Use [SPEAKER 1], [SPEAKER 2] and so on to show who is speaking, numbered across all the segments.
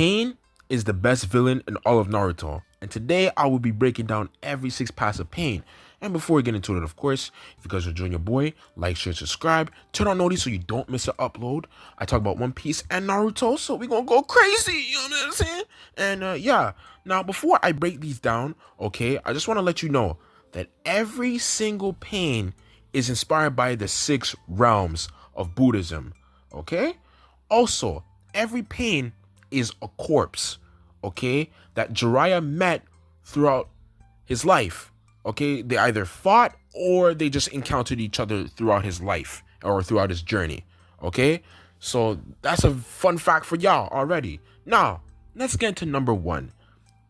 [SPEAKER 1] Pain is the best villain in all of Naruto, and today I will be breaking down every 6 paths of pain. And before we get into it, of course, if you guys are enjoying your boy, like, share, subscribe, turn on notifications so you don't miss an upload. I talk about One Piece and Naruto, so we gonna go crazy, you know what I'm saying? And yeah, now before I break these down, okay, I just want to let you know that every single pain is inspired by the 6 realms of Buddhism, okay? Also, every pain is a corpse, okay, that Jiraiya met throughout his life, okay? They either fought or they just encountered each other throughout his life or throughout his journey, okay? So that's a fun fact for y'all already. Now, let's get into number 1.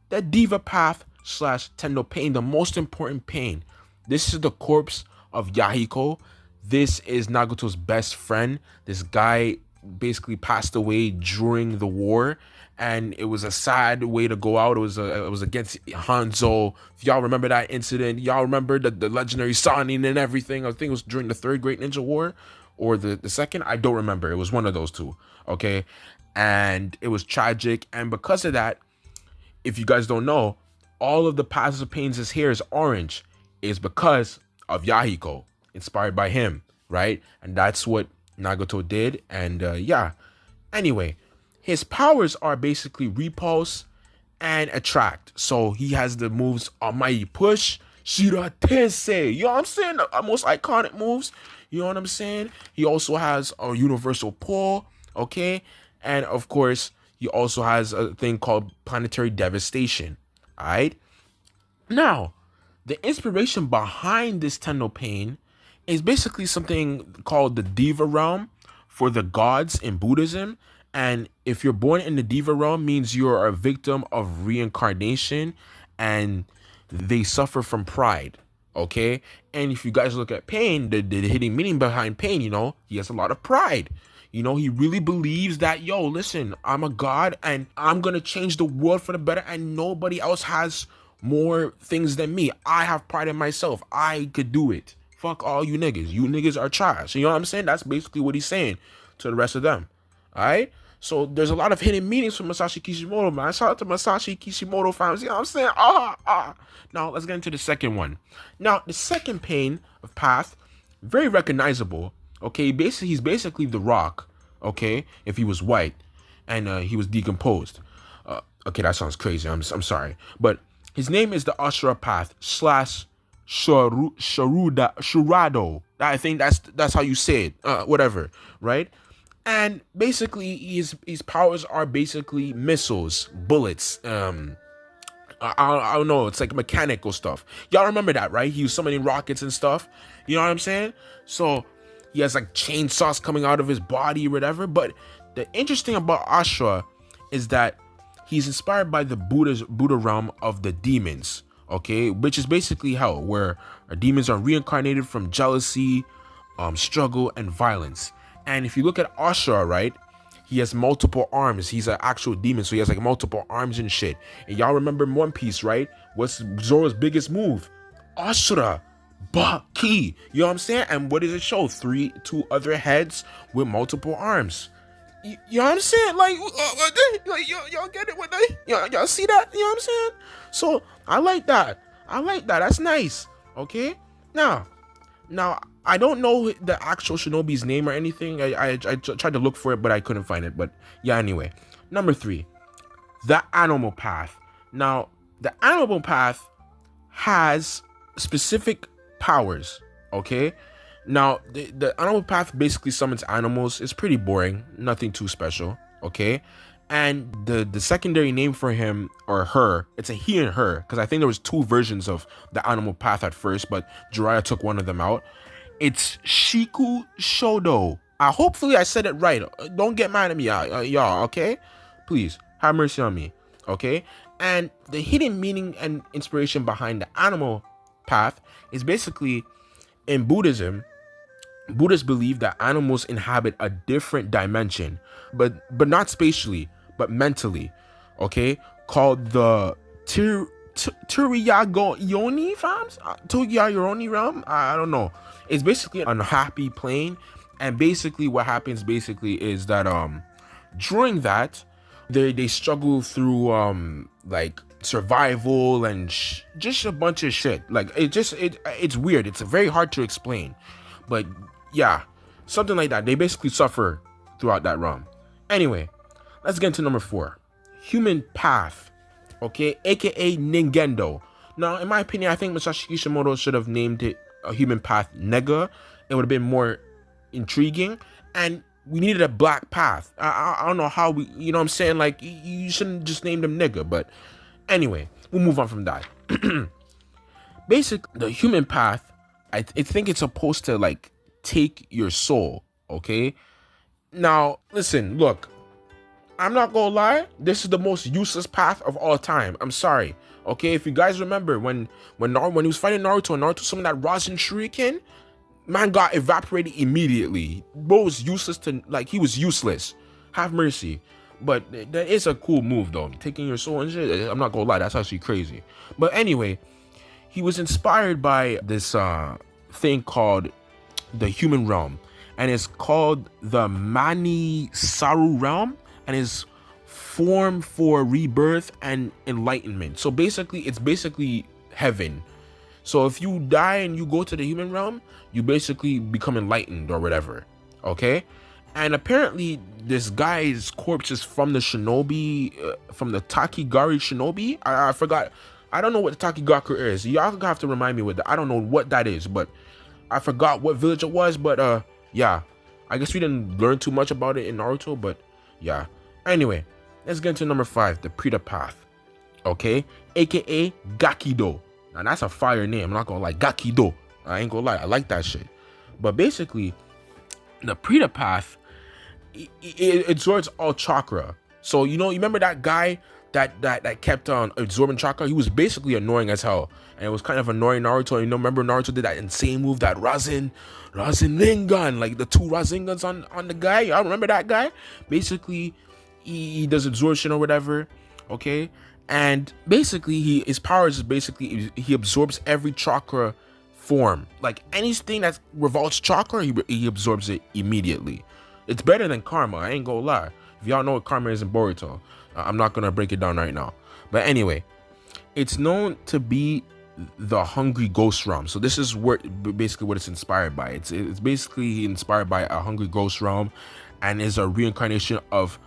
[SPEAKER 1] The Deva path / Tendo pain, the most important pain. This is the corpse of Yahiko. This is Nagato's best friend. This guy basically passed away during the war, and it was a sad way to go out. It was against Hanzo. If y'all remember that incident, y'all remember the legendary Sanin and everything. I think it was during the Third Great Ninja War or the second. I don't remember. It was one of those two. Okay, and it was tragic. And because of that, if you guys don't know, all of the paths of pains' hair is orange is because of Yahiko, inspired by him, right? And that's what Nagato did. And yeah, anyway, his powers are basically repulse and attract. So he has the moves Almighty Push, Shira Tensei, you know what I'm saying, the most iconic moves, you know what I'm saying. He also has a universal pull, okay, and of course he also has a thing called planetary devastation. All right, now the inspiration behind this Tendo pain is basically something called the Deva realm for the gods in Buddhism. And if you're born in the Deva realm, means you're a victim of reincarnation and they suffer from pride. Okay. And if you guys look at pain, the hidden meaning behind pain, you know, he has a lot of pride. You know, he really believes that, yo, listen, I'm a god and I'm going to change the world for the better, and nobody else has more things than me. I have pride in myself. I could do it. Fuck all you niggas. You niggas are trash. You know what I'm saying? That's basically what he's saying to the rest of them. All right? So there's a lot of hidden meanings from Masashi Kishimoto, man. Shout out to Masashi Kishimoto fans. You know what I'm saying? Now, let's get into the second one. Now, the second pain of path, very recognizable. Okay? He's basically the Rock. Okay? If he was white and he was decomposed. Okay, that sounds crazy. I'm sorry. But his name is the Asura path / Shurado. I think that's how you say it. Whatever, right? And basically, his powers are basically missiles, bullets. I don't know. It's like mechanical stuff. Y'all remember that, right? He was summoning rockets and stuff. You know what I'm saying? So he has like chainsaws coming out of his body, or whatever. But the interesting about Asura is that he's inspired by the Buddha realm of the demons. Okay, which is basically hell, where our demons are reincarnated from jealousy, struggle, and violence. And if you look at Asura, right, he has multiple arms. He's an actual demon, so he has like multiple arms and shit. And y'all remember in One Piece, right? What's Zoro's biggest move? Asura Baki. You know what I'm saying? And what does it show? Two other heads with multiple arms. You know what I'm saying? Like y'all get it? Y'all see that? You know what I'm saying? So I like that. That's nice. Okay. Now I don't know the actual shinobi's name or anything. I tried to look for it, but I couldn't find it. But yeah, anyway. Number 3, the animal path. Now, the animal path has specific powers. Okay. Now, the animal path basically summons animals. It's pretty boring. Nothing too special. Okay. And the secondary name for him or her, it's a he and her, because I think there was 2 versions of the animal path at first, but Jiraiya took one of them out. It's Shiku Shodo. Hopefully I said it right. Don't get mad at me, y'all, okay? Please, have mercy on me, okay? And the hidden meaning and inspiration behind the animal path is basically, in Buddhism, Buddhists believe that animals inhabit a different dimension, but not spatially, but mentally, okay? Called the Turiyago Yoni fams? Turiyago realm? I don't know. It's basically an unhappy plane, and basically what happens is that during that, they struggle through like survival and just a bunch of shit. Like it's weird. It's very hard to explain, but yeah, something like that. They basically suffer throughout that realm. Anyway, let's get into number 4, human path. Okay, aka Ningendo. Now, in my opinion, I think Masashi Kishimoto should have named it a human path Nega. It would have been more intriguing, and we needed a black path. I don't know how we, you know what I'm saying? Like, you shouldn't just name them nigga, but anyway, we'll move on from that. Basically, the human path, I think it's supposed to, like, take your soul, okay? Now, listen, look, I'm not gonna lie, this is the most useless path of all time. I'm sorry, okay? If you guys remember, when he was fighting Naruto, and Naruto summoned that Rasen Shuriken, man got evaporated immediately. Bro was useless to, like, he was useless. Have mercy. But that is a cool move, though. Taking your soul and shit, I'm not gonna lie, that's actually crazy. But anyway, he was inspired by this thing called the human realm. And it's called the Mani Saru realm. And is formed for rebirth and enlightenment. So basically, it's basically heaven. So if you die and you go to the human realm, you basically become enlightened or whatever, okay? And apparently this guy's corpse is from the shinobi, from the Takigari shinobi. I forgot. I don't know what the Takigaku is. Y'all have to remind me with that. I don't know what that is, but I forgot what village it was. But yeah, I guess we didn't learn too much about it in Naruto, but yeah. Anyway, let's get into number 5, the Preta path, okay? AKA Gakido. Now that's a fire name. I'm not gonna lie, Gakido. I ain't gonna lie, I like that shit. But basically, the Preta path, it absorbs all chakra. So you remember that guy that kept on absorbing chakra? He was basically annoying as hell, and it was kind of annoying Naruto. Remember Naruto did that insane move, that Rasen Rinnegan, like the 2 Rasengans on the guy. Y'all remember that guy? Basically, he does absorption or whatever, okay? And basically, his powers is basically he absorbs every chakra form. Like anything that revolves chakra, he absorbs it immediately. It's better than karma, I ain't gonna lie. If y'all know what karma is in Boruto, I'm not gonna break it down right now. But anyway, it's known to be the hungry ghost realm. So this is basically what it's inspired by. It's basically inspired by a hungry ghost realm, and is a reincarnation of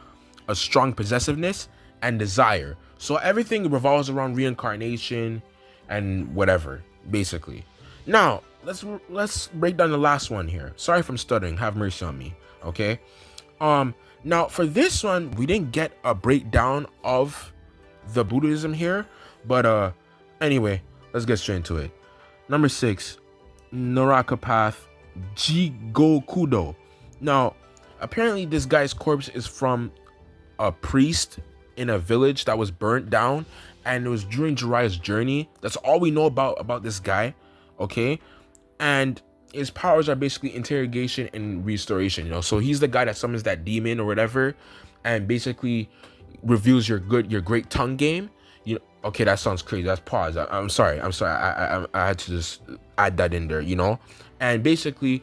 [SPEAKER 1] a strong possessiveness and desire. So everything revolves around reincarnation and whatever, basically. Now let's break down the last one here. Sorry if I'm stuttering, have mercy on me, okay? Now for this one, we didn't get a breakdown of the Buddhism here, but anyway, let's get straight into it. Number 6, Naraka path, Jigokudo. Now apparently this guy's corpse is from a priest in a village that was burnt down, and it was during Jiraiya's journey. That's all we know about this guy, okay? And his powers are basically interrogation and restoration, so he's the guy that summons that demon or whatever, and basically reveals your great tongue game. Okay, that sounds crazy. That's pause. I'm sorry. I had to just add that in there, and basically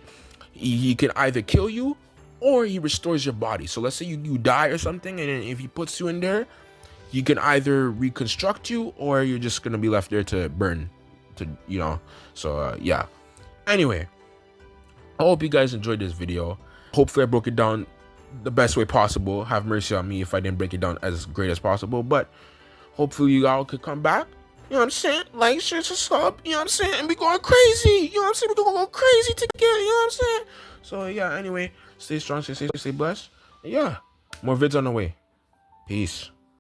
[SPEAKER 1] he can either kill you or he restores your body. So let's say you die or something, and then if he puts you in there, he can either reconstruct you, or you're just gonna be left there to burn, so yeah. Anyway, I hope you guys enjoyed this video. Hopefully I broke it down the best way possible. Have mercy on me if I didn't break it down as great as possible, but hopefully you all could come back, you know what I'm saying, like, share, sub, you know what I'm saying, and be going crazy, you know what I'm saying, we're gonna go crazy together, you know what I'm saying. So yeah, anyway, stay strong, stay safe, stay blessed. Yeah, more vids on the way. Peace.